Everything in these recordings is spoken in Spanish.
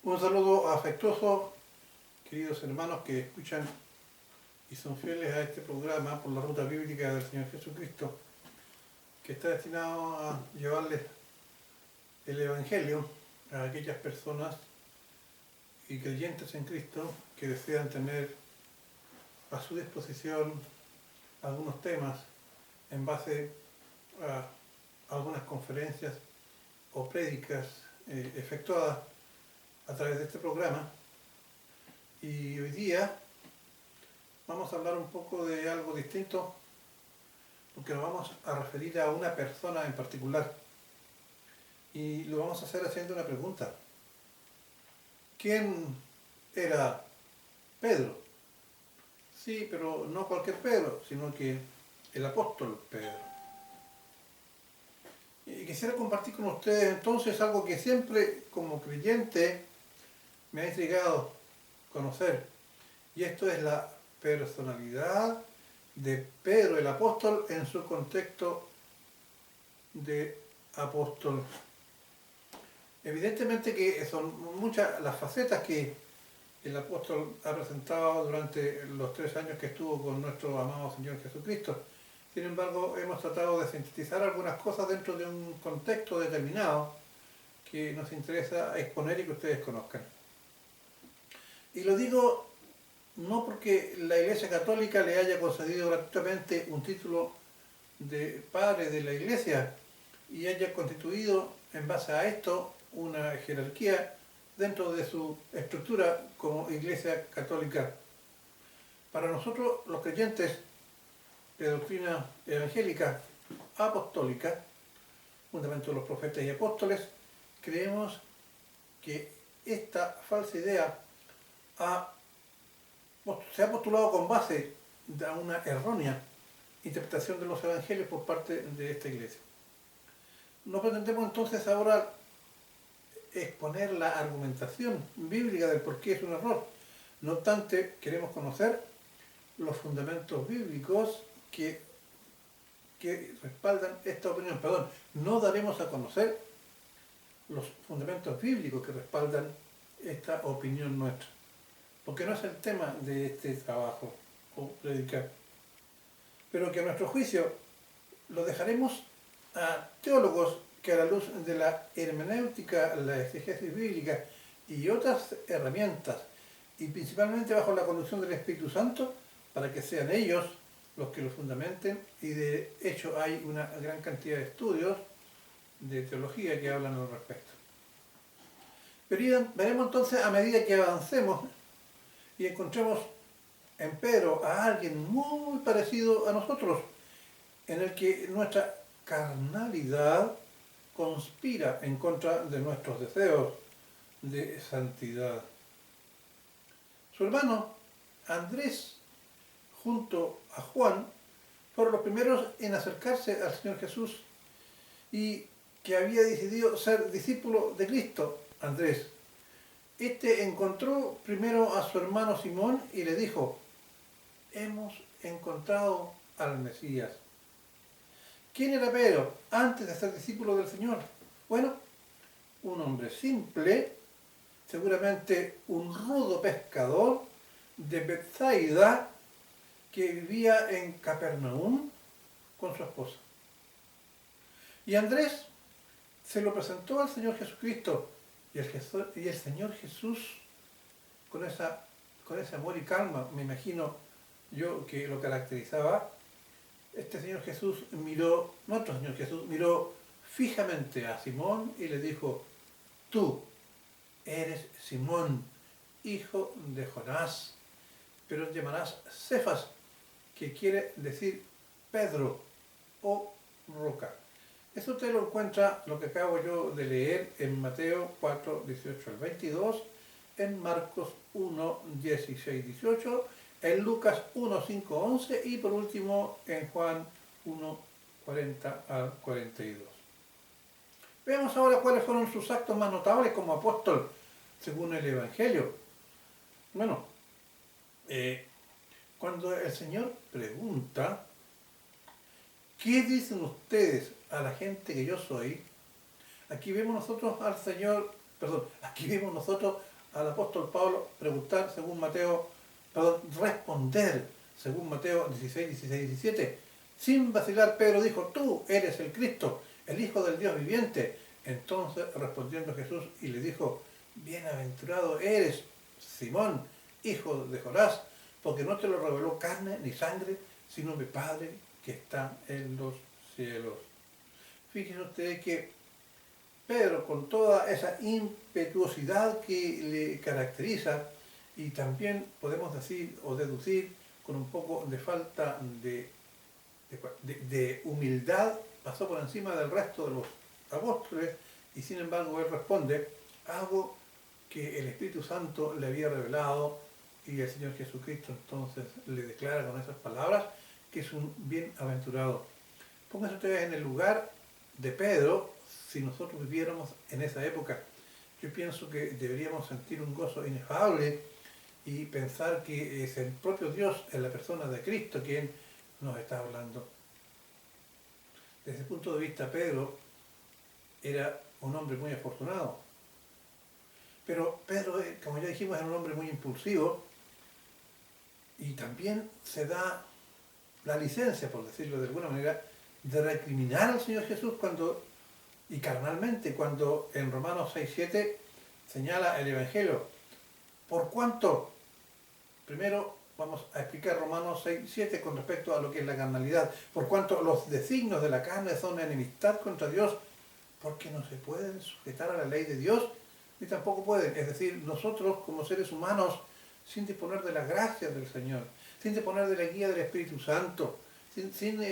Un saludo afectuoso, queridos hermanos que escuchan y son fieles a este programa por la ruta bíblica del Señor Jesucristo, que está destinado a llevarles el Evangelio a aquellas personas y creyentes en Cristo que desean tener a su disposición algunos temas en base a algunas conferencias o prédicas efectuadas a través de este programa. Y hoy día vamos a hablar un poco de algo distinto, porque nos vamos a referir a una persona en particular. Y lo vamos a hacer haciendo una pregunta. ¿Quién era Pedro? Sí, pero no cualquier Pedro, sino que el apóstol Pedro. Y quisiera compartir con ustedes entonces algo que siempre como creyente me ha intrigado conocer. Y esto es la personalidad de Pedro el apóstol en su contexto de apóstol. Evidentemente que son muchas las facetas que el apóstol ha presentado durante los 3 años que estuvo con nuestro amado Señor Jesucristo. Sin embargo, hemos tratado de sintetizar algunas cosas dentro de un contexto determinado que nos interesa exponer y que ustedes conozcan. Y lo digo no porque la Iglesia Católica le haya concedido gratuitamente un título de padre de la Iglesia y haya constituido en base a esto una jerarquía dentro de su estructura como Iglesia Católica. Para nosotros, los creyentes de doctrina evangélica apostólica, fundamento de los profetas y apóstoles, creemos que esta falsa idea se ha postulado con base a una errónea interpretación de los evangelios por parte de esta iglesia. No pretendemos entonces ahora exponer la argumentación bíblica del por qué es un error. No obstante, queremos conocer los fundamentos bíblicos que respaldan esta opinión. No daremos a conocer los fundamentos bíblicos que respaldan esta opinión nuestra, porque no es el tema de este trabajo o predicar, pero que a nuestro juicio lo dejaremos a teólogos que a la luz de la hermenéutica, la exegesis bíblica y otras herramientas, y principalmente bajo la conducción del Espíritu Santo, para que sean ellos los que lo fundamenten, y de hecho hay una gran cantidad de estudios de teología que hablan al respecto. Pero veremos entonces a medida que avancemos y encontremos en Pedro a alguien muy parecido a nosotros, en el que nuestra carnalidad conspira en contra de nuestros deseos de santidad. Su hermano Andrés, junto a Juan, fueron los primeros en acercarse al Señor Jesús y que había decidido ser discípulo de Cristo, Andrés. Este encontró primero a su hermano Simón y le dijo: hemos encontrado al Mesías. ¿Quién era Pedro antes de ser discípulo del Señor? Bueno, un hombre simple, seguramente un rudo pescador de Bethsaida que vivía en Capernaum con su esposa. Y Andrés se lo presentó al Señor Jesucristo, y el Señor Jesús, con ese amor y calma, me imagino yo que lo caracterizaba, nuestro Señor Jesús miró fijamente a Simón y le dijo: tú eres Simón, hijo de Jonás, pero llamarás Cefas, que quiere decir Pedro o roca. Eso usted lo encuentra, lo que acabo yo de leer, en Mateo 4, 18 al 22, en Marcos 1, 16, 18, en Lucas 1, 5, 11 y por último en Juan 1, 40 al 42. Veamos ahora cuáles fueron sus actos más notables como apóstol según el Evangelio. Bueno, cuando el Señor pregunta: ¿qué dicen ustedes a la gente que yo soy? Aquí vemos nosotros al apóstol Pablo preguntar según Mateo, perdón, responder según Mateo 16, 16, 17. Sin vacilar, Pedro dijo, tú eres el Cristo, el Hijo del Dios viviente. Entonces respondiendo Jesús y le dijo, bienaventurado eres, Simón, hijo de Jonás, porque no te lo reveló carne ni sangre, sino mi Padre que está en los cielos. Fíjense ustedes que Pedro, con toda esa impetuosidad que le caracteriza, y también podemos decir o deducir con un poco de falta de humildad, pasó por encima del resto de los apóstoles, y sin embargo él responde algo que el Espíritu Santo le había revelado, y el Señor Jesucristo entonces le declara con esas palabras que es un bienaventurado. Pónganse ustedes en el lugar de Pedro. Si nosotros viviéramos en esa época, yo pienso que deberíamos sentir un gozo inefable y pensar que es el propio Dios en la persona de Cristo quien nos está hablando. Desde el punto de vista, Pedro era un hombre muy afortunado. Pero Pedro, como ya dijimos, era un hombre muy impulsivo, y también se da la licencia, por decirlo de alguna manera, de recriminar al Señor Jesús y carnalmente, cuando en Romanos 6:7 señala el Evangelio. Por cuanto, primero vamos a explicar Romanos 6:7 con respecto a lo que es la carnalidad. Por cuanto los designios de la carne son enemistad contra Dios, porque no se pueden sujetar a la ley de Dios, ni tampoco pueden. Es decir, nosotros como seres humanos, sin disponer de las gracias del Señor, sin disponer de la guía del Espíritu Santo, sin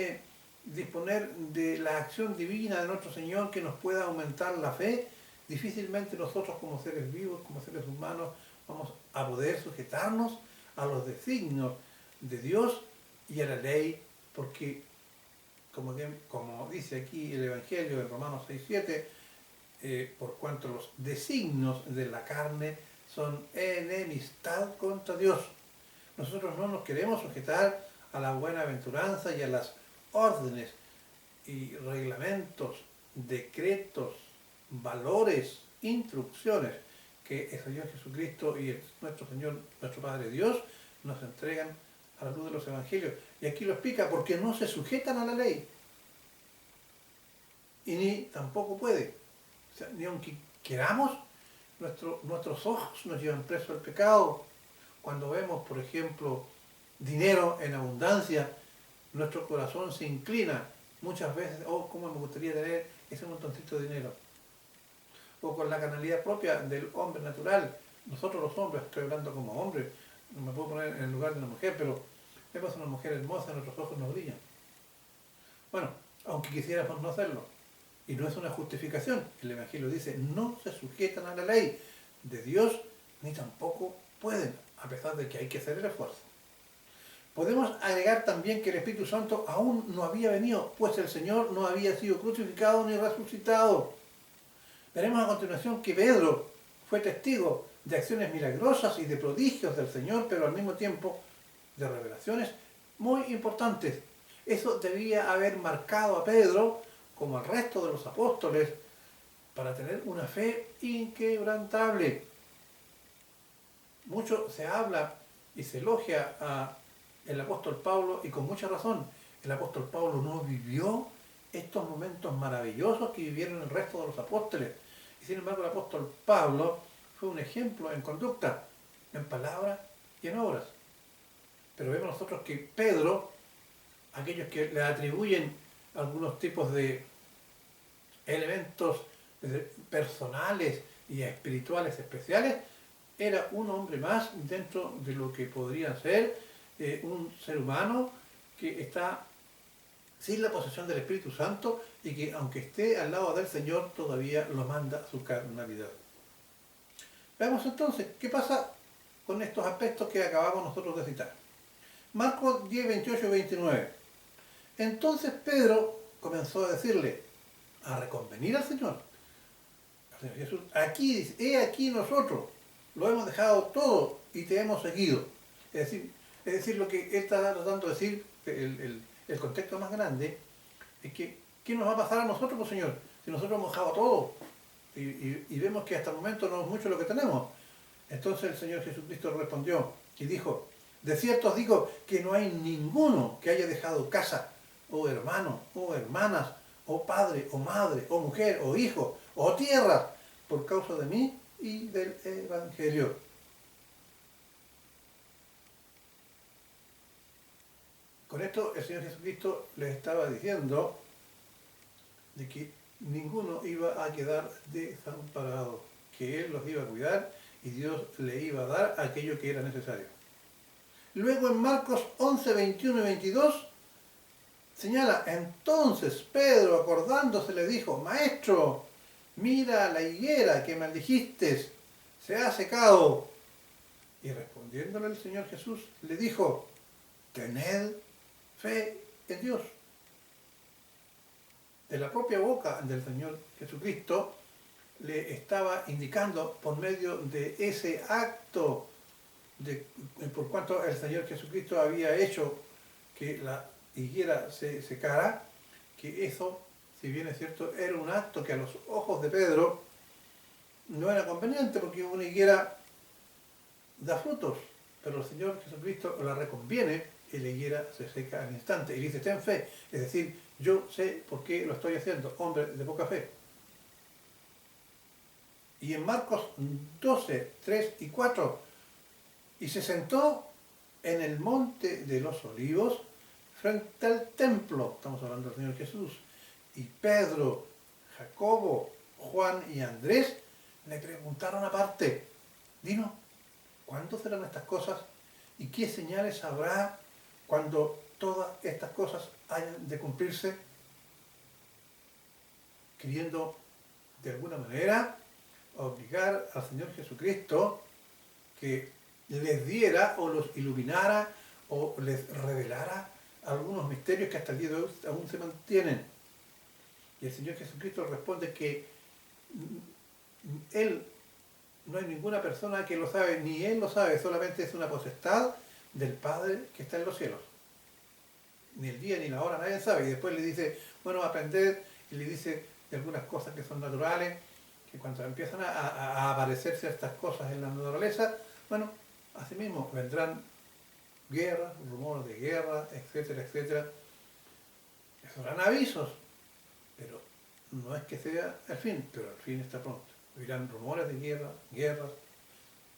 disponer de la acción divina de nuestro Señor que nos pueda aumentar la fe, difícilmente nosotros como seres vivos, como seres humanos, vamos a poder sujetarnos a los designios de Dios y a la ley, porque como dice aquí el Evangelio en Romanos 6:7, por cuanto los designios de la carne son enemistad contra Dios. Nosotros no nos queremos sujetar a la buena aventuranza y a las órdenes y reglamentos, decretos, valores, instrucciones que el Señor Jesucristo y nuestro Señor, nuestro Padre Dios, nos entregan a la luz de los Evangelios. Y aquí lo explica, porque no se sujetan a la ley. Y ni tampoco puede. O sea, ni aunque queramos, nuestros ojos nos llevan preso al pecado. Cuando vemos, por ejemplo, dinero en abundancia, nuestro corazón se inclina muchas veces, oh, cómo me gustaría tener ese montoncito de dinero. O con la carnalidad propia del hombre natural. Nosotros los hombres, estoy hablando como hombre, no me puedo poner en el lugar de una mujer, pero vemos a una mujer hermosa, nuestros ojos nos brillan. Bueno, aunque quisiéramos no hacerlo. Y no es una justificación. El Evangelio dice, no se sujetan a la ley de Dios, ni tampoco pueden, a pesar de que hay que hacer el esfuerzo. Podemos agregar también que el Espíritu Santo aún no había venido, pues el Señor no había sido crucificado ni resucitado. Veremos a continuación que Pedro fue testigo de acciones milagrosas y de prodigios del Señor, pero al mismo tiempo de revelaciones muy importantes. Eso debía haber marcado a Pedro, como al resto de los apóstoles, para tener una fe inquebrantable. Mucho se habla y se elogia al apóstol Pablo, y con mucha razón. El apóstol Pablo no vivió estos momentos maravillosos que vivieron el resto de los apóstoles. Y sin embargo el apóstol Pablo fue un ejemplo en conducta, en palabras y en obras. Pero vemos nosotros que Pedro, aquellos que le atribuyen algunos tipos de elementos personales y espirituales especiales, era un hombre más dentro de lo que podría ser un ser humano que está sin la posesión del Espíritu Santo y que aunque esté al lado del Señor todavía lo manda su carnalidad. Veamos entonces qué pasa con estos aspectos que acabamos nosotros de citar. Marcos 10, 28 y 29. Entonces Pedro comenzó a decirle, a reconvenir al Señor Jesús, aquí dice, he aquí nosotros, lo hemos dejado todo y te hemos seguido. Es decir, lo que él está tratando de decir, el contexto más grande, es que, ¿qué nos va a pasar a nosotros, pues, Señor? Si nosotros hemos dejado todo y vemos que hasta el momento no es mucho lo que tenemos. Entonces el Señor Jesucristo respondió y dijo, de cierto os digo que no hay ninguno que haya dejado casa, o hermano, o hermanas, o padre, o madre, o mujer, o hijo, o tierras, por causa de mí y del Evangelio. Con esto el Señor Jesucristo les estaba diciendo de que ninguno iba a quedar desamparado, que Él los iba a cuidar y Dios le iba a dar aquello que era necesario. Luego en Marcos 11, 21 y 22 señala, entonces Pedro acordándose le dijo, Maestro, mira la higuera que maldijiste, se ha secado. Y respondiéndole el Señor Jesús le dijo, tened fe en Dios. De la propia boca del Señor Jesucristo le estaba indicando por medio de ese acto, por cuanto el Señor Jesucristo había hecho que la higuera se secara, que eso, si bien es cierto, era un acto que a los ojos de Pedro no era conveniente, porque una higuera da frutos, pero el Señor Jesucristo la reconviene y la higuera se seca al instante. Y dice, ten fe, es decir, yo sé por qué lo estoy haciendo, hombre de poca fe. Y en Marcos 12, 3 y 4, y se sentó en el monte de los olivos frente al templo, estamos hablando del Señor Jesús, y Pedro, Jacobo, Juan y Andrés le preguntaron aparte, dinos, ¿cuándo serán estas cosas? ¿Y qué señales habrá cuando todas estas cosas hayan de cumplirse? Queriendo de alguna manera obligar al Señor Jesucristo que les diera o los iluminara o les revelara algunos misterios que hasta el día de hoy aún se mantienen. Y el Señor Jesucristo responde que Él, no hay ninguna persona que lo sabe, ni Él lo sabe, solamente es una potestad del Padre que está en los cielos. Ni el día ni la hora nadie sabe. Y después le dice, bueno, aprender, y le dice de algunas cosas que son naturales, que cuando empiezan a aparecer ciertas cosas en la naturaleza, bueno, así mismo vendrán guerras, rumores de guerra, etcétera, etcétera. Serán avisos, pero no es que sea el fin, pero el fin está pronto. Verán rumores de guerra, guerras,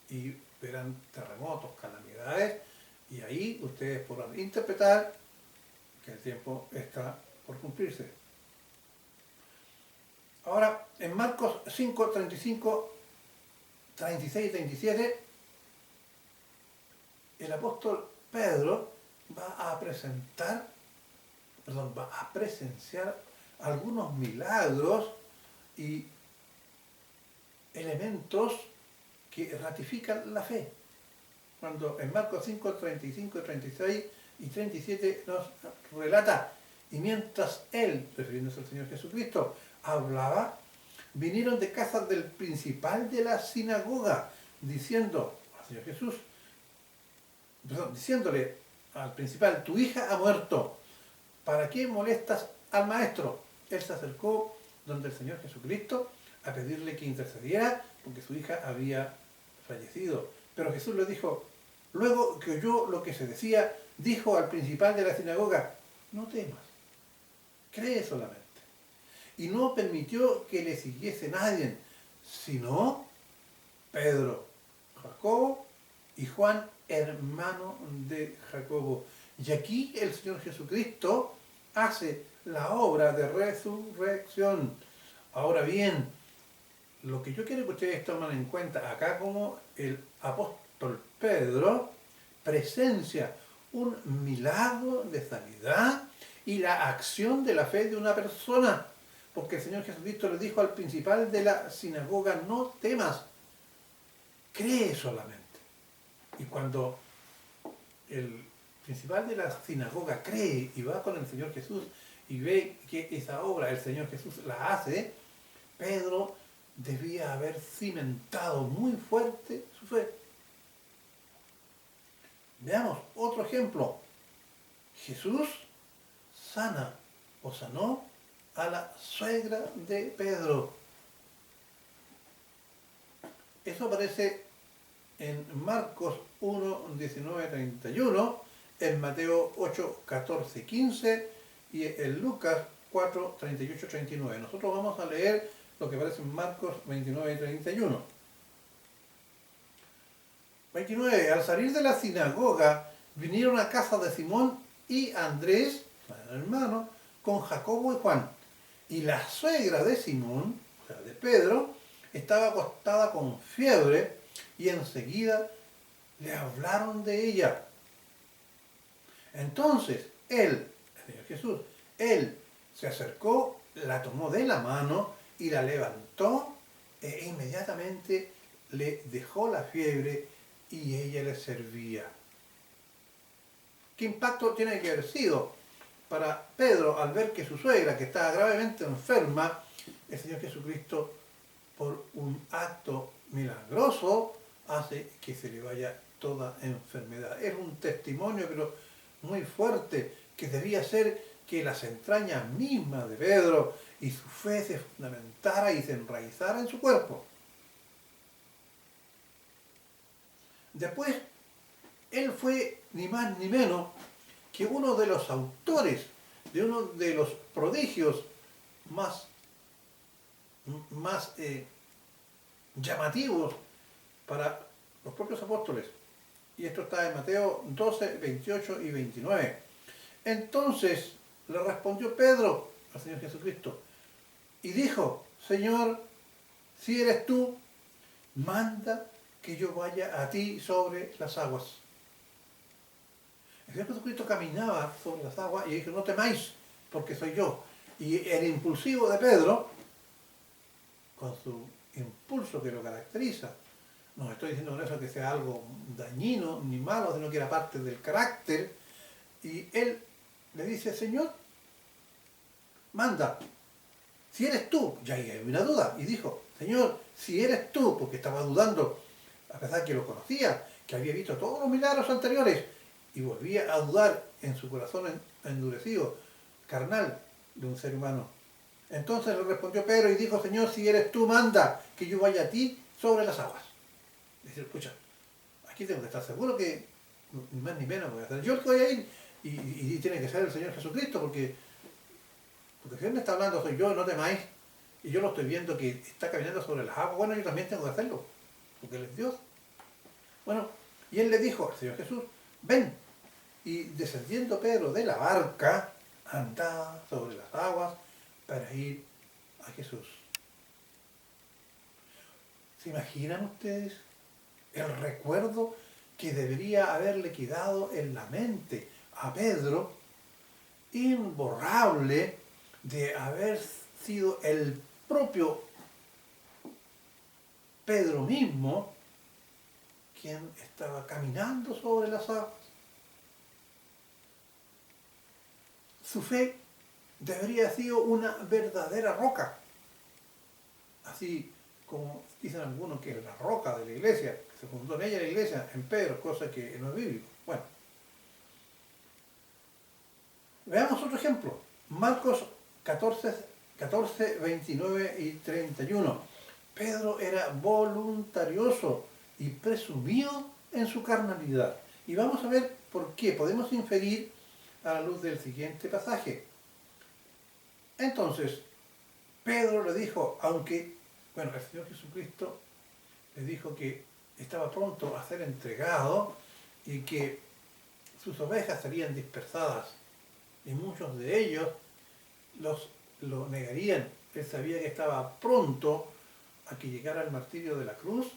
y verán terremotos, calamidades, y ahí ustedes podrán interpretar que el tiempo está por cumplirse. Ahora, en Marcos 5, 35, 36 y 37, el apóstol Pedro va a presenciar algunos milagros y elementos que ratifican la fe. Cuando en Marcos 5, 35, 36 y 37 nos relata, y mientras él, refiriéndose al Señor Jesucristo, hablaba, vinieron de casa del principal de la sinagoga, diciendo al Señor Jesús, diciéndole al principal, tu hija ha muerto, ¿para qué molestas al maestro? Él se acercó donde el Señor Jesucristo a pedirle que intercediera porque su hija había fallecido. Pero Jesús le dijo, luego que oyó lo que se decía, dijo al principal de la sinagoga, no temas, cree solamente. Y no permitió que le siguiese nadie, sino Pedro, Jacobo y Juan, hermano de Jacobo. Y aquí el Señor Jesucristo hace la obra de resurrección. Ahora bien, lo que yo quiero que ustedes tomen en cuenta acá, como el apóstol Pedro presencia un milagro de sanidad y la acción de la fe de una persona. Porque el Señor Jesucristo le dijo al principal de la sinagoga, no temas, cree solamente. Y cuando el principal de la sinagoga cree y va con el Señor Jesús y ve que esa obra el Señor Jesús la hace, Pedro debía haber cimentado muy fuerte su fe. Veamos otro ejemplo. Jesús sana o sanó a la suegra de Pedro. Eso aparece en Marcos 1, 19, 31, en Mateo 8, 14, 15 y en Lucas 4, 38, 39. Nosotros vamos a leer lo que aparece en Marcos 29 y 31. 29. Al salir de la sinagoga, vinieron a casa de Simón y Andrés, el hermano, con Jacobo y Juan. Y la suegra de Simón, o sea, de Pedro, estaba acostada con fiebre y enseguida le hablaron de ella. Entonces, el Señor Jesús, él se acercó, la tomó de la mano y la levantó e inmediatamente le dejó la fiebre y ella le servía. ¿Qué impacto tiene que haber sido para Pedro al ver que su suegra, que estaba gravemente enferma, el Señor Jesucristo, por un acto milagroso, hace que se le vaya toda enfermedad? Es un testimonio, pero muy fuerte, que debía ser que las entrañas mismas de Pedro y su fe se fundamentara y se enraizara en su cuerpo. Después, él fue ni más ni menos que uno de los autores de uno de los prodigios más llamativos para los propios apóstoles. Y esto está en Mateo 12, 28 y 29. Entonces le respondió Pedro al Señor Jesucristo y dijo: Señor, si eres tú, manda que yo vaya a ti sobre las aguas. El Señor Jesucristo caminaba sobre las aguas y dijo: no temáis, porque soy yo. Y el impulsivo de Pedro, con su impulso que lo caracteriza, no estoy diciendo con eso que sea algo dañino ni malo, sino que era parte del carácter, y él le dice: Señor, manda, si eres tú. Ya hay una duda, y dijo: Señor, si eres tú, porque estaba dudando, a pesar que lo conocía, que había visto todos los milagros anteriores, y volvía a dudar en su corazón endurecido, carnal, de un ser humano. Entonces le respondió Pedro y dijo: Señor, si eres tú, manda que yo vaya a ti sobre las aguas. Dice: escucha, aquí tengo que estar seguro que ni más ni menos voy a hacer yo el que voy a ir, y tiene que ser el Señor Jesucristo, porque si Él me está hablando, soy yo, no temáis, y yo lo estoy viendo que está caminando sobre las aguas, bueno, yo también tengo que hacerlo, porque Él es Dios. Bueno, y Él le dijo al Señor Jesús: ven. Y descendiendo Pedro de la barca, andaba sobre las aguas para ir a Jesús. ¿Se imaginan ustedes el recuerdo que debería haberle quedado en la mente a Pedro, imborrable, de haber sido el propio Pedro mismo quien estaba caminando sobre las aguas? Su fe debería haber sido una verdadera roca, así como dicen algunos que es la roca de la iglesia, que se fundó en ella la iglesia, en Pedro, cosa que no es bíblico. Bueno, veamos otro ejemplo. Marcos 14, 29 y 31. Pedro era voluntarioso y presumido en su carnalidad. Y vamos a ver por qué. Podemos inferir a la luz del siguiente pasaje. Entonces, Pedro le dijo, el Señor Jesucristo le dijo que estaba pronto a ser entregado y que sus ovejas serían dispersadas y muchos de ellos lo negarían. Él sabía que estaba pronto a que llegara el martirio de la cruz,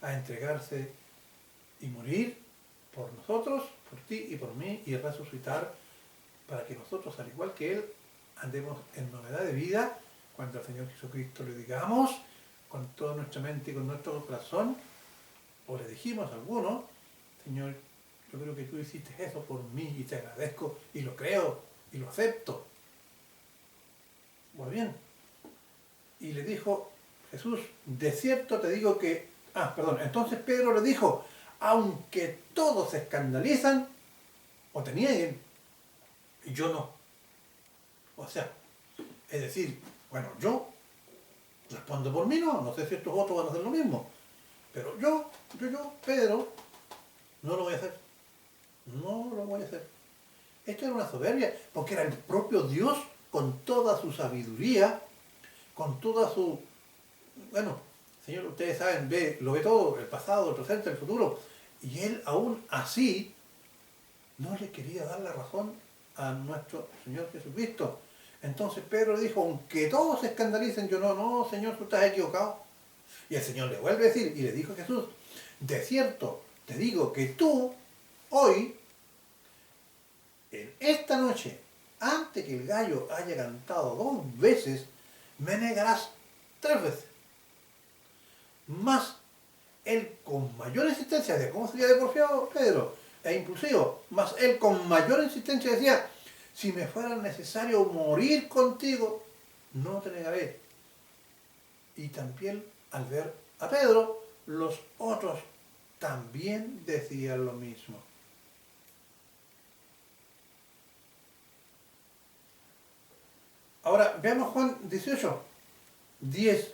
a entregarse y morir por nosotros, por ti y por mí, y resucitar para que nosotros, al igual que Él, andemos en novedad de vida cuando al Señor Jesucristo le digamos con toda nuestra mente y con nuestro corazón, o le dijimos a alguno: Señor, yo creo que tú hiciste eso por mí y te agradezco y lo creo y lo acepto. Muy bien. Y le dijo Jesús: de cierto te digo que... Entonces Pedro le dijo: aunque todos se escandalizan o te nieguen, yo no. O sea, es decir, bueno, yo respondo por mí, no sé si estos otros van a hacer lo mismo, Pero Pedro, no lo voy a hacer. No lo voy a hacer. Esto era una soberbia, porque era el propio Dios con toda su sabiduría, con toda su... Bueno, Señor, ustedes saben, lo ve todo, el pasado, el presente, el futuro. Y él aún así no le quería dar la razón a nuestro Señor Jesucristo. Entonces Pedro dijo, aunque todos se escandalicen, yo no, Señor, tú estás equivocado. Y el Señor le vuelve a decir, y le dijo a Jesús, de cierto, te digo que tú, hoy, en esta noche, antes que el gallo haya cantado 2 veces, me negarás 3 veces. Más él con mayor insistencia, de cómo sería de porfiado Pedro, e impulsivo, más él con mayor insistencia decía, si me fuera necesario morir contigo, no te negaré. Y también al ver a Pedro, los otros también decían lo mismo. Ahora, veamos Juan 18, 10.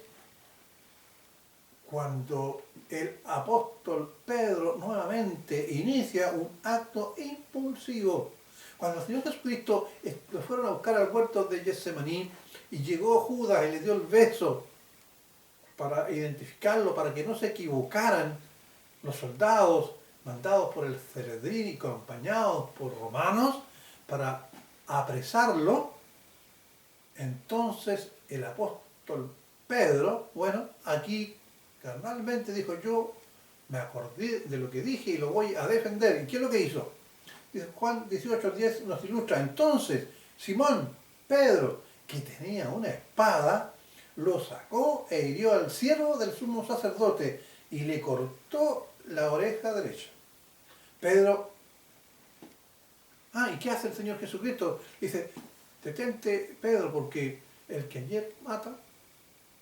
Cuando el apóstol Pedro nuevamente inicia un acto impulsivo. Cuando el Señor Jesucristo lo fueron a buscar al huerto de Getsemaní y llegó Judas y le dio el beso para identificarlo, para que no se equivocaran los soldados mandados por el Sanedrín y acompañados por romanos para apresarlo, entonces el apóstol Pedro, bueno, aquí carnalmente dijo, yo me acordé de lo que dije y lo voy a defender. ¿Y qué es lo que hizo? Juan 18:10 nos ilustra. Entonces Simón, Pedro, que tenía una espada, lo sacó e hirió al siervo del sumo sacerdote y le cortó la oreja derecha. Pedro, ¿y qué hace el Señor Jesucristo? Dice, detente Pedro, porque el que ayer mata,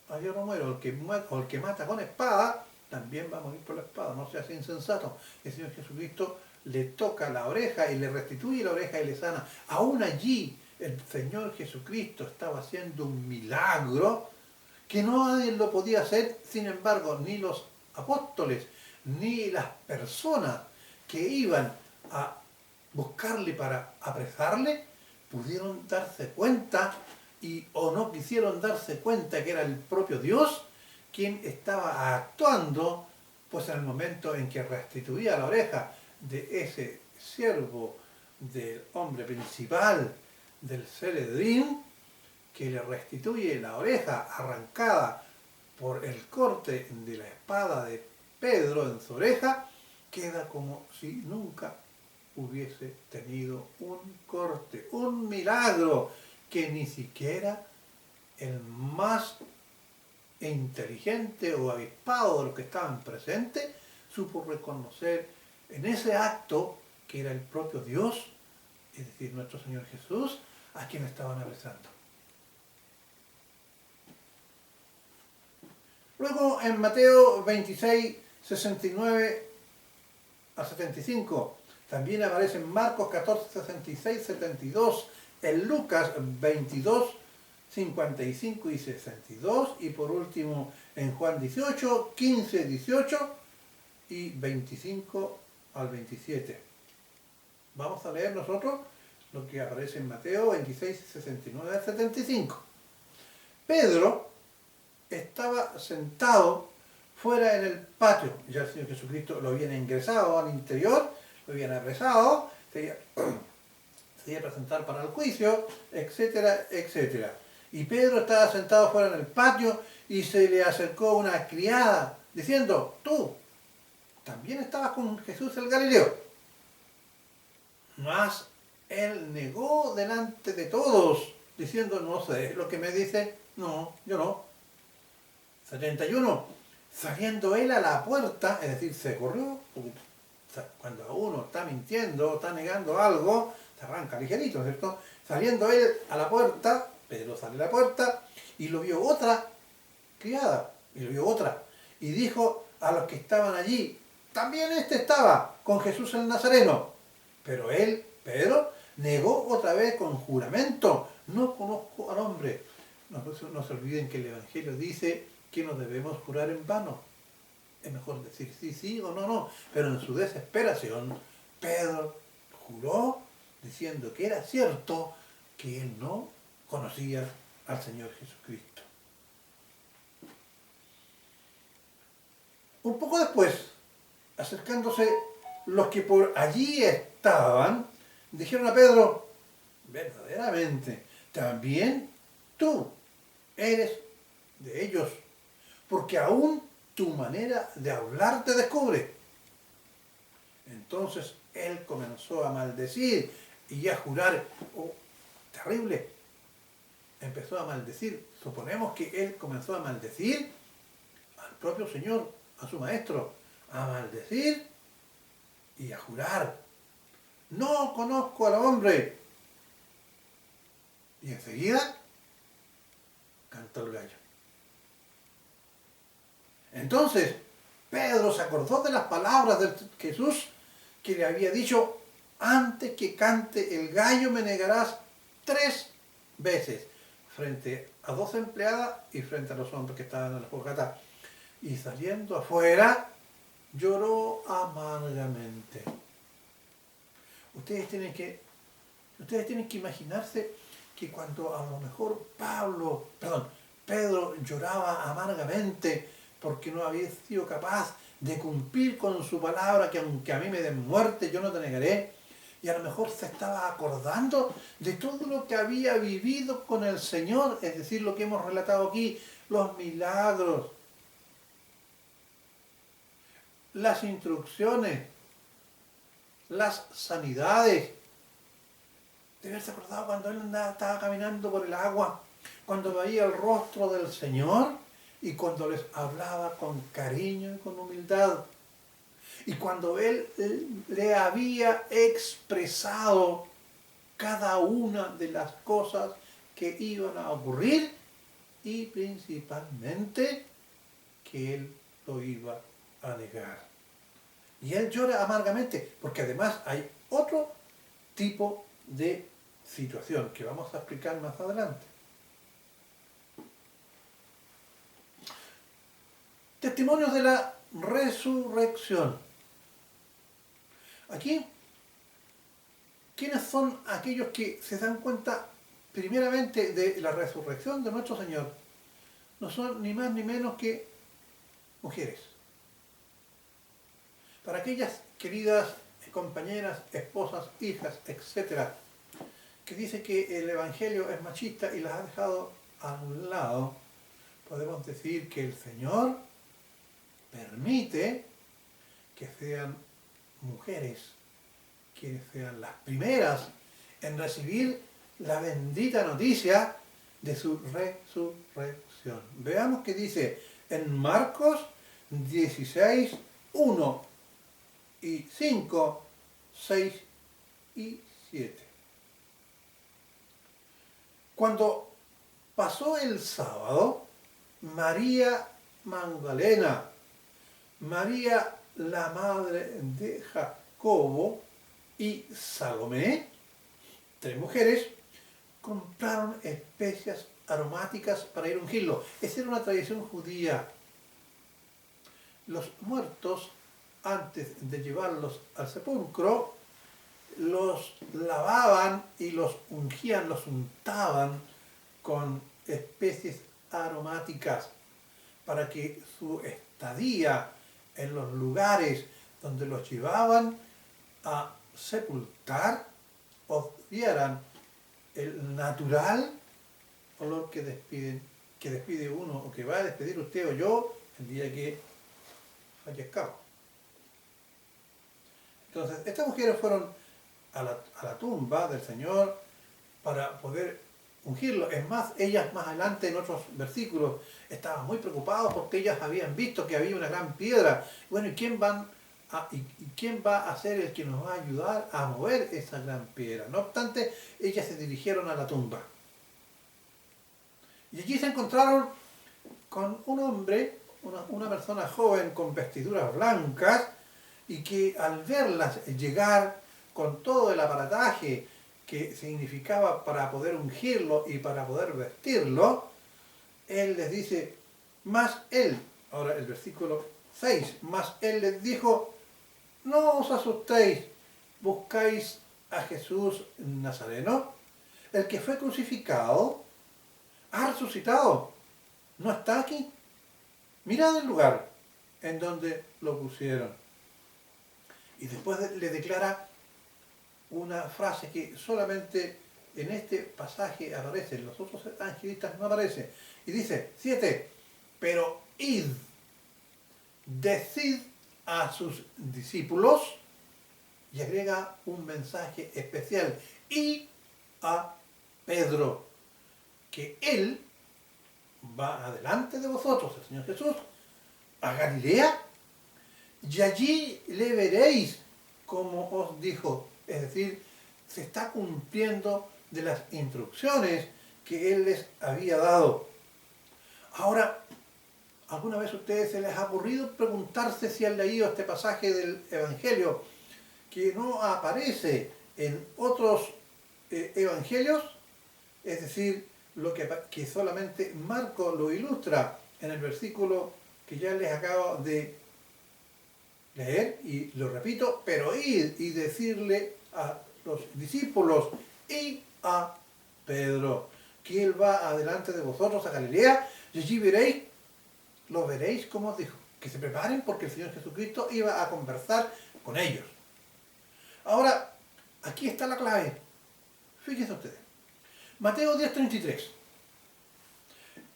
ayer no muere, o el que mata con espada, también va a morir por la espada, no seas insensato. El Señor Jesucristo le toca la oreja y le restituye la oreja y le sana. Aún allí el Señor Jesucristo estaba haciendo un milagro que nadie lo podía hacer, sin embargo, ni los apóstoles, ni las personas que iban a buscarle para apresarle, pudieron darse cuenta o no quisieron darse cuenta que era el propio Dios quien estaba actuando, pues en el momento en que restituía la oreja de ese siervo del hombre principal del Sanedrín, que le restituye la oreja arrancada por el corte de la espada de Pedro en su oreja, queda como si nunca hubiese tenido un corte, un milagro que ni siquiera el más inteligente o avispado de los que estaban presentes supo reconocer en ese acto que era el propio Dios, es decir, nuestro Señor Jesús, a quien estaban apresando. Luego en Mateo 26, 69 a 75, también aparece en Marcos 14, 66, 72, en Lucas 22, 55 y 62, y por último en Juan 18, 15, 18 y 25 al 27. Vamos a leer nosotros lo que aparece en Mateo 26, 69 al 75. Pedro estaba sentado fuera en el patio. Ya el Señor Jesucristo lo habían ingresado al interior, lo habían apresado, se iba a presentar para el juicio, etcétera, etcétera. Y Pedro estaba sentado fuera en el patio y se le acercó una criada diciendo, tú también estabas con Jesús el Galileo. Mas él negó delante de todos, diciendo, no sé, lo que me dice, no, yo no. 71. Saliendo él a la puerta, es decir, se corrió, porque cuando uno está mintiendo, está negando algo, se arranca ligerito, ¿cierto? Saliendo él a la puerta, Pedro sale a la puerta, y lo vio otra criada, y dijo a los que estaban allí, también este estaba con Jesús el Nazareno. Pero él, Pedro, negó otra vez con juramento, no conozco al hombre. No se olviden que el Evangelio dice que no debemos jurar en vano. es mejor decir sí, sí o no, no. Pero en su desesperación, Pedro juró diciendo que era cierto que él no conocía al Señor Jesucristo. Un poco después, acercándose los que por allí estaban, dijeron a Pedro, verdaderamente, también tú eres de ellos, porque aún tu manera de hablar te descubre. Entonces él comenzó a maldecir y a jurar, oh, terrible, empezó a maldecir. Suponemos que él comenzó a maldecir al propio Señor, a su maestro, a maldecir y a jurar. No conozco al hombre. Y enseguida cantó el gallo. Entonces Pedro se acordó de las palabras de Jesús que le había dicho, antes que cante el gallo me negarás 3 veces, frente a 2 empleadas y frente a los hombres que estaban en la fogata. Y saliendo afuera, lloró amargamente. Ustedes tienen que imaginarse que cuando a lo mejor Pedro lloraba amargamente porque no había sido capaz de cumplir con su palabra, que aunque a mí me den muerte, yo no te negaré, y a lo mejor se estaba acordando de todo lo que había vivido con el Señor, es decir, lo que hemos relatado aquí, los milagros, las instrucciones, las sanidades. De haberse acordado cuando él estaba caminando por el agua, cuando veía el rostro del Señor y cuando les hablaba con cariño y con humildad. Y cuando él le había expresado cada una de las cosas que iban a ocurrir y principalmente que él lo iba a negar. Y él llora amargamente porque además hay otro tipo de situación que vamos a explicar más adelante. Testimonios de la resurrección. Aquí, ¿quiénes son aquellos que se dan cuenta primeramente de la resurrección de nuestro Señor? No son ni más ni menos que mujeres. Para aquellas queridas compañeras, esposas, hijas, etcétera, que dice que el Evangelio es machista y las ha dejado a un lado, podemos decir que el Señor permite que sean mujeres quienes sean las primeras en recibir la bendita noticia de su resurrección. Veamos qué dice en Marcos 16, 1 y 5, 6 y 7. Cuando pasó el sábado, María Magdalena, María la madre de Jacobo y Salomé, 3 mujeres, compraron especias aromáticas para ir a ungirlo. Esa era una tradición judía. Los muertos, antes de llevarlos al sepulcro, los lavaban y los ungían, los untaban con especies aromáticas para que su estadía en los lugares donde los llevaban a sepultar obviaran el natural olor que despide uno o que va a despedir usted o yo el día que fallezcamos. Entonces, estas mujeres fueron a la tumba del Señor para poder ungirlo. Es más, ellas más adelante en otros versículos estaban muy preocupadas porque ellas habían visto que había una gran piedra. Bueno, ¿y quién va a ser el que nos va a ayudar a mover esa gran piedra? No obstante, ellas se dirigieron a la tumba. Y allí se encontraron con un hombre, una persona joven con vestiduras blancas, y que al verlas llegar con todo el aparataje que significaba para poder ungirlo y para poder vestirlo, él les dice, más él, ahora el versículo 6. Mas él les dijo, no os asustéis, buscáis a Jesús Nazareno, el que fue crucificado, ha resucitado, no está aquí. Mirad el lugar en donde lo pusieron. Y después le declara una frase que solamente en este pasaje aparece, en los otros evangelistas no aparece. Y dice, 7, pero id, decid a sus discípulos, y agrega un mensaje especial, y a Pedro, que él va adelante de vosotros, el Señor Jesús, a Galilea, y allí le veréis como os dijo. Es decir, se está cumpliendo de las instrucciones que él les había dado. Ahora, ¿alguna vez a ustedes se les ha ocurrido preguntarse si han leído este pasaje del Evangelio que no aparece en otros evangelios? Es decir, lo que solamente Marco lo ilustra en el versículo que ya les acabo de leer, y lo repito, pero id y decirle a los discípulos y a Pedro que él va adelante de vosotros a Galilea, y allí veréis, lo veréis como os dijo, que se preparen porque el Señor Jesucristo iba a conversar con ellos. Ahora, aquí está la clave. Fíjense ustedes. Mateo 10:33.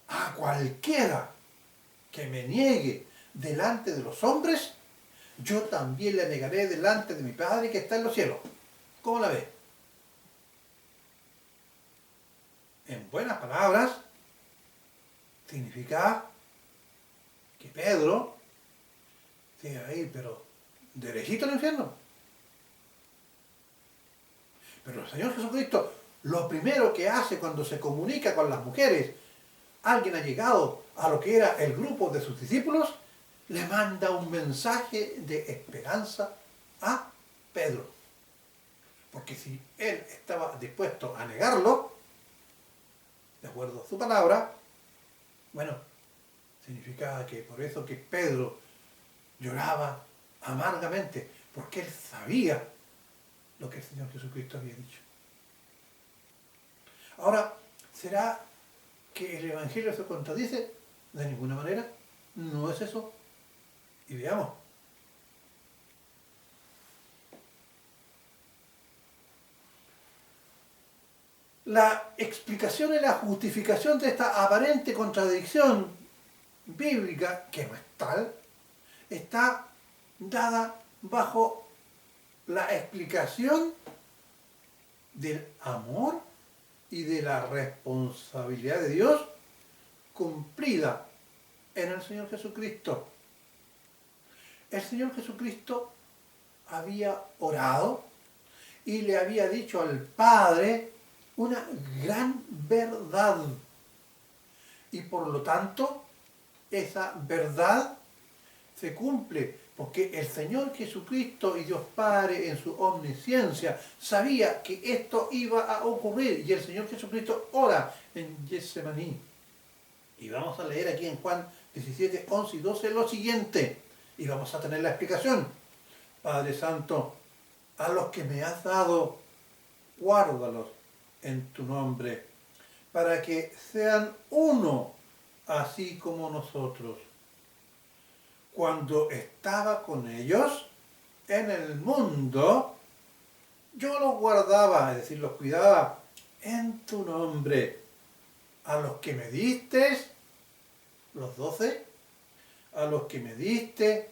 A cualquiera que me niegue delante de los hombres, yo también le negaré delante de mi Padre que está en los cielos. ¿Cómo la ve? En buenas palabras, significa que Pedro se va a ir, pero derechito al infierno. Pero el Señor Jesucristo, lo primero que hace cuando se comunica con las mujeres, alguien ha llegado a lo que era el grupo de sus discípulos, le manda un mensaje de esperanza a Pedro. Porque si él estaba dispuesto a negarlo, de acuerdo a su palabra, bueno, significaba que por eso que Pedro lloraba amargamente, porque él sabía lo que el Señor Jesucristo había dicho. Ahora, ¿será que el Evangelio se contradice? De ninguna manera, no es eso. Y veamos. La explicación y la justificación de esta aparente contradicción bíblica, que no es tal, está dada bajo la explicación del amor y de la responsabilidad de Dios cumplida en el Señor Jesucristo. El Señor Jesucristo había orado y le había dicho al Padre una gran verdad. Y por lo tanto, esa verdad se cumple, porque el Señor Jesucristo y Dios Padre en su omnisciencia sabía que esto iba a ocurrir, y el Señor Jesucristo ora en Getsemaní. Y vamos a leer aquí en Juan 17, 11 y 12 lo siguiente, y vamos a tener la explicación. Padre Santo, a los que me has dado, guárdalos en tu nombre, para que sean uno, así como nosotros. Cuando estaba con ellos en el mundo, yo los guardaba, es decir, los cuidaba en tu nombre. A los que me diste, los 12, a los que me diste,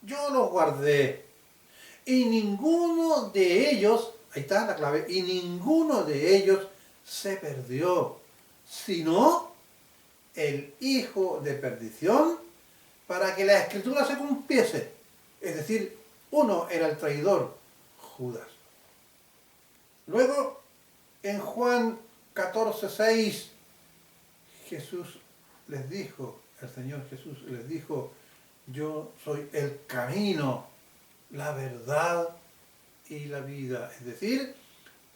yo los guardé. Y ninguno de ellos, ahí está la clave, y ninguno de ellos se perdió, sino el hijo de perdición, para que la escritura se cumpliese. Es decir, uno era el traidor, Judas. Luego, en Juan 14:6, Jesús les dijo, el Señor Jesús les dijo, yo soy el camino, la verdad y la vida. Es decir,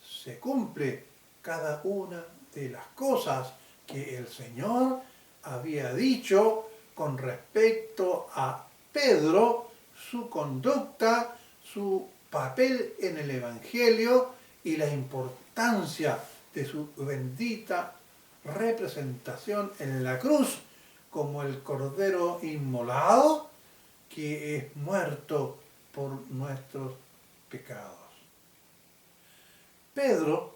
se cumple cada una de las cosas que el Señor había dicho con respecto a Pedro, su conducta, su papel en el Evangelio y la importancia de su bendita representación en la cruz como el Cordero inmolado que es muerto por nuestros pecados. Pedro,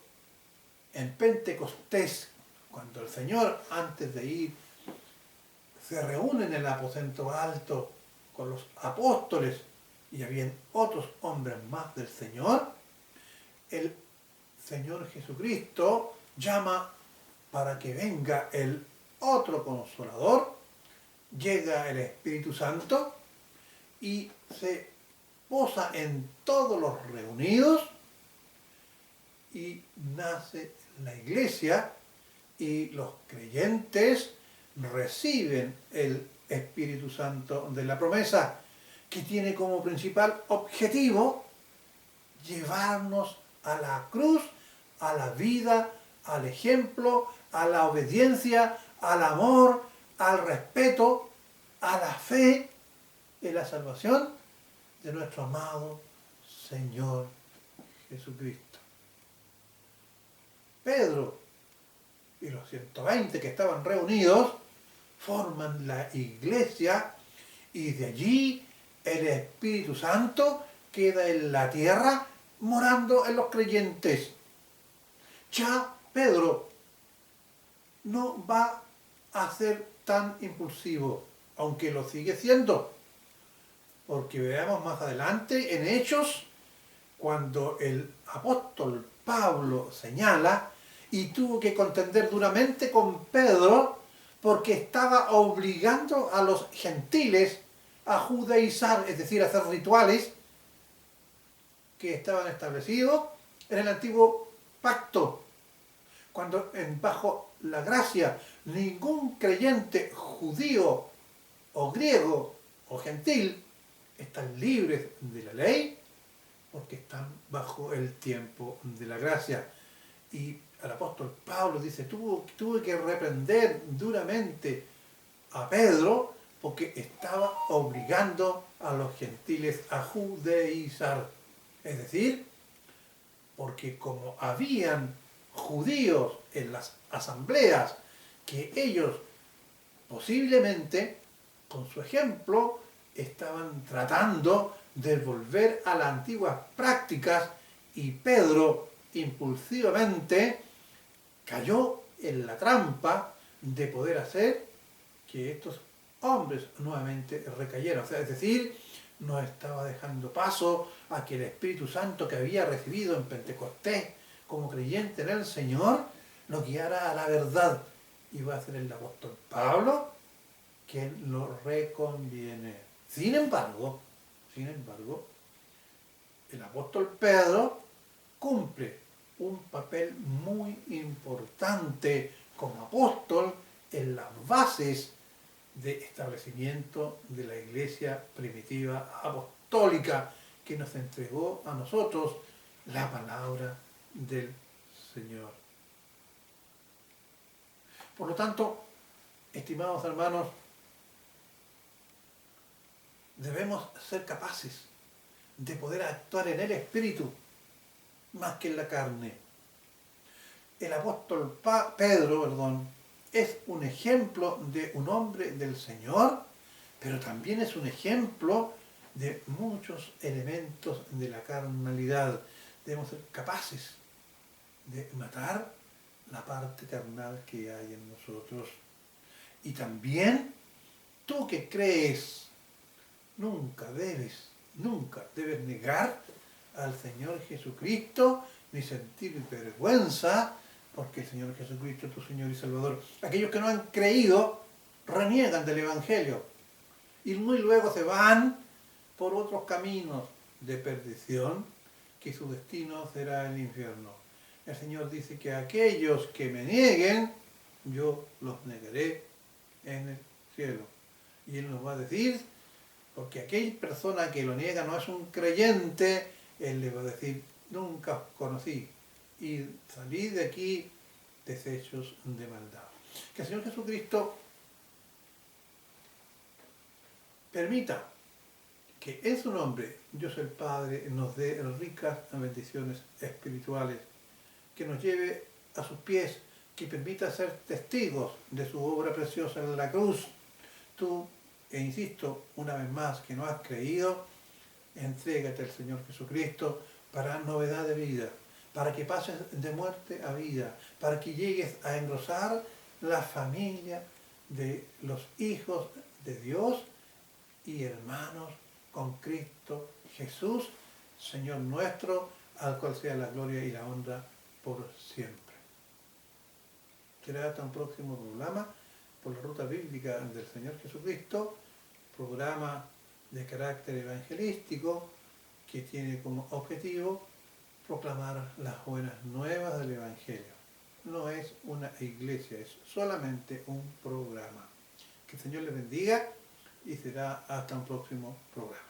en Pentecostés, cuando el Señor, antes de ir, se reúne en el aposento alto con los apóstoles y habían otros hombres más del Señor, el Señor Jesucristo llama para que venga el otro Consolador, llega el Espíritu Santo y se posa en todos los reunidos y nace la iglesia y los creyentes reciben el Espíritu Santo de la promesa, que tiene como principal objetivo llevarnos a la cruz, a la vida, al ejemplo, a la obediencia, al amor, al respeto, a la fe en la salvación de nuestro amado Señor Jesucristo. Pedro y los 120 que estaban reunidos forman la iglesia y de allí el Espíritu Santo queda en la tierra morando en los creyentes. Ya Pedro no va a ser tan impulsivo, aunque lo sigue siendo, porque veamos más adelante en Hechos, cuando el apóstol Pablo señala y tuvo que contender duramente con Pedro porque estaba obligando a los gentiles a judaizar, es decir, a hacer rituales que estaban establecidos en el antiguo pacto, cuando bajo la gracia ningún creyente judío o griego o gentil están libres de la ley porque están bajo el tiempo de la gracia. Y el apóstol Pablo dice, tuve que reprender duramente a Pedro porque estaba obligando a los gentiles a judaizar. Es decir, porque como habían judíos en las asambleas que ellos posiblemente, con su ejemplo, estaban tratando de volver a las antiguas prácticas y Pedro impulsivamente cayó en la trampa de poder hacer que estos hombres nuevamente recayeran. O sea, es decir, no estaba dejando paso a que el Espíritu Santo que había recibido en Pentecostés como creyente en el Señor lo guiara a la verdad. Y va a ser el apóstol Pablo quien lo reconviene. Sin embargo, el apóstol Pedro cumple un papel muy importante como apóstol en las bases de establecimiento de la iglesia primitiva apostólica que nos entregó a nosotros la palabra del Señor. Por lo tanto, estimados hermanos, debemos ser capaces de poder actuar en el Espíritu más que en la carne. El apóstol Pedro, es un ejemplo de un hombre del Señor, pero también es un ejemplo de muchos elementos de la carnalidad. Debemos ser capaces de matar la parte carnal que hay en nosotros. Y también, tú que crees, nunca debes negar al Señor Jesucristo, ni sentir vergüenza, porque el Señor Jesucristo es tu Señor y Salvador. Aquellos que no han creído reniegan del Evangelio y muy luego se van por otros caminos de perdición, que su destino será el infierno. El Señor dice que aquellos que me nieguen, yo los negaré en el cielo. Y Él nos va a decir, porque aquella persona que lo niega no es un creyente, Él le va a decir, nunca os conocí, y salí de aquí deshechos de maldad. Que el Señor Jesucristo permita que en su nombre Dios el Padre nos dé ricas bendiciones espirituales, que nos lleve a sus pies, que permita ser testigos de su obra preciosa en la cruz. Tú, e insisto una vez más, que no has creído, entrégate al Señor Jesucristo para novedad de vida, para que pases de muerte a vida, para que llegues a engrosar la familia de los hijos de Dios y hermanos con Cristo Jesús, Señor nuestro, al cual sea la gloria y la honra por siempre. Será hasta un próximo programa por la ruta bíblica del Señor Jesucristo, programa de carácter evangelístico que tiene como objetivo proclamar las buenas nuevas del Evangelio. No es una iglesia, es solamente un programa. Que el Señor les bendiga y será hasta un próximo programa.